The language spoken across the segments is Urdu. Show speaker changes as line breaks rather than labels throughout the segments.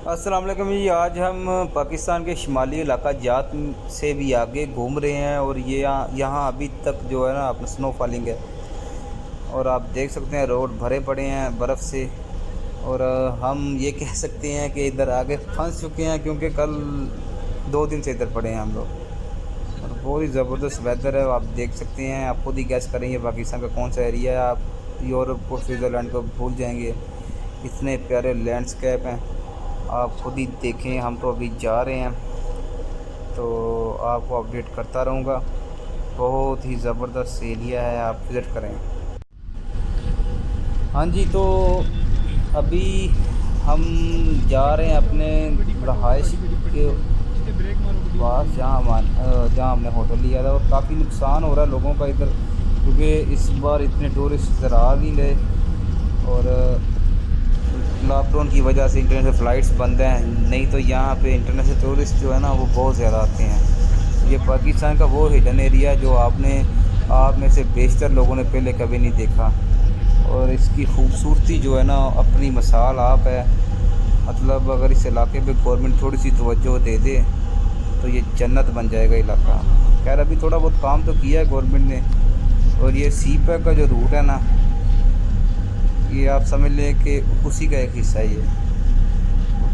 السلام علیکم جی، آج ہم پاکستان کے شمالی علاقہ جات سے بھی آگے گھوم رہے ہیں اور یہ یہاں ابھی تک جو ہے نا اپنا سنو فالنگ ہے، اور آپ دیکھ سکتے ہیں روڈ بھرے پڑے ہیں برف سے، اور ہم یہ کہہ سکتے ہیں کہ ادھر آگے پھنس چکے ہیں کیونکہ کل 2 دن سے ادھر پڑے ہیں ہم لوگ، اور بہت ہی زبردست ویدر ہے۔ آپ دیکھ سکتے ہیں، آپ خود ہی گیس کریں گے پاکستان کا کون سا ایریا ہے۔ آپ یورپ کو سوئٹزرلینڈ کو بھول جائیں گے، اتنے پیارے لینڈسکیپ ہیں، آپ خود ہی دیکھیں۔ ہم تو ابھی جا رہے ہیں تو آپ کو اپڈیٹ کرتا رہوں گا۔ بہت ہی زبردست ایریا ہے، آپ وزٹ کریں۔ ہاں جی، تو ابھی ہم جا رہے ہیں اپنے رہائش کے پاس جہاں ہم نے ہوٹل لیا تھا، اور کافی نقصان ہو رہا ہے لوگوں کا ادھر، کیونکہ اس بار اتنے ٹورسٹ ادھر آ نہیں رہے، اور لاک ڈاؤن کی وجہ سے انٹرنیشنل فلائٹس بند ہیں، نہیں تو یہاں پہ انٹرنیشنل ٹورسٹ جو ہے نا وہ بہت زیادہ آتے ہیں۔ یہ پاکستان کا وہ ہڈن ایریا جو آپ میں سے بیشتر لوگوں نے پہلے کبھی نہیں دیکھا، اور اس کی خوبصورتی جو ہے نا اپنی مثال آپ ہے۔ مطلب اگر اس علاقے پہ گورنمنٹ تھوڑی سی توجہ دے دے تو یہ جنت بن جائے گا علاقہ۔ خیر ابھی تھوڑا بہت کام تو کیا ہے گورنمنٹ نے، اور یہ سی پیک کا جو روٹ ہے نا، یہ آپ سمجھ لیں کہ اسی کا ایک حصہ ہی ہے۔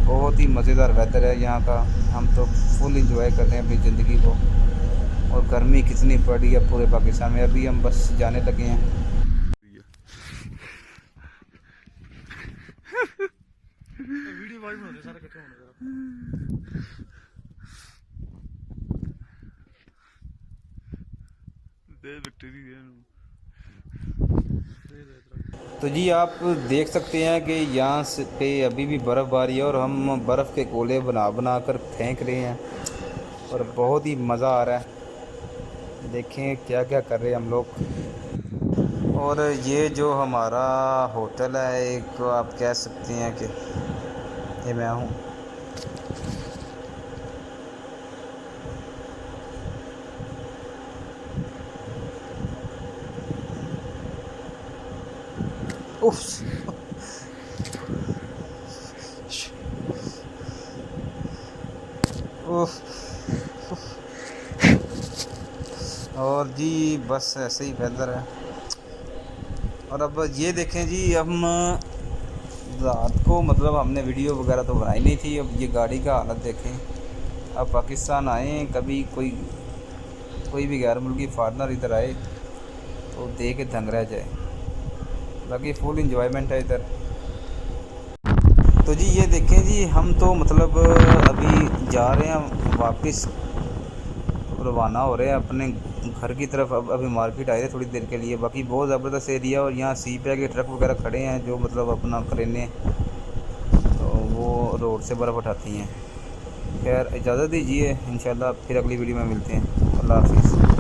بہت ہی مزیدار ویدر ہے یہاں کا، ہم تو فل انجوائے کر رہے ہیں اپنی زندگی کو، اور گرمی کتنی پڑی ہے پورے پاکستان میں۔ ابھی ہم بس جانے لگے ہیں۔ تو جی آپ دیکھ سکتے ہیں کہ یہاں سے پہ ابھی بھی برف باری ہے، اور ہم برف کے گولے بنا بنا کر پھینک رہے ہیں، اور بہت ہی مزہ آ رہا ہے۔ دیکھیں کیا کیا کر رہے ہیں ہم لوگ۔ اور یہ جو ہمارا ہوٹل ہے، ایک آپ کہہ سکتے ہیں کہ یہ میں ہوں۔ اوف اوف۔ اور جی بس ایسے ہی ویدر ہے۔ اور اب یہ دیکھیں جی، ہم رات کو مطلب ہم نے ویڈیو وغیرہ تو بنائی نہیں تھی، اب یہ گاڑی کا حالت دیکھیں۔ اب پاکستان آئیں، کبھی کوئی بھی غیر ملکی فارنر ادھر آئے تو دیکھ کے دھنگ رہ جائے، باقی فل انجوائمنٹ ہے ادھر۔ تو جی یہ دیکھیں جی، ہم تو مطلب ابھی جا رہے ہیں واپس، روانہ ہو رہے ہیں اپنے گھر کی طرف۔ ابھی مارکیٹ آئے تھے تھوڑی دیر کے لیے، باقی بہت زبردست ایریا، اور یہاں سی پہ کے ٹرک وغیرہ کھڑے ہیں جو مطلب اپنا کرینے تو وہ روڈ سے برف اٹھاتی ہیں۔ خیر اجازت دیجیے، انشاءاللہ پھر اگلی ویڈیو میں ملتے ہیں۔ اللہ حافظ۔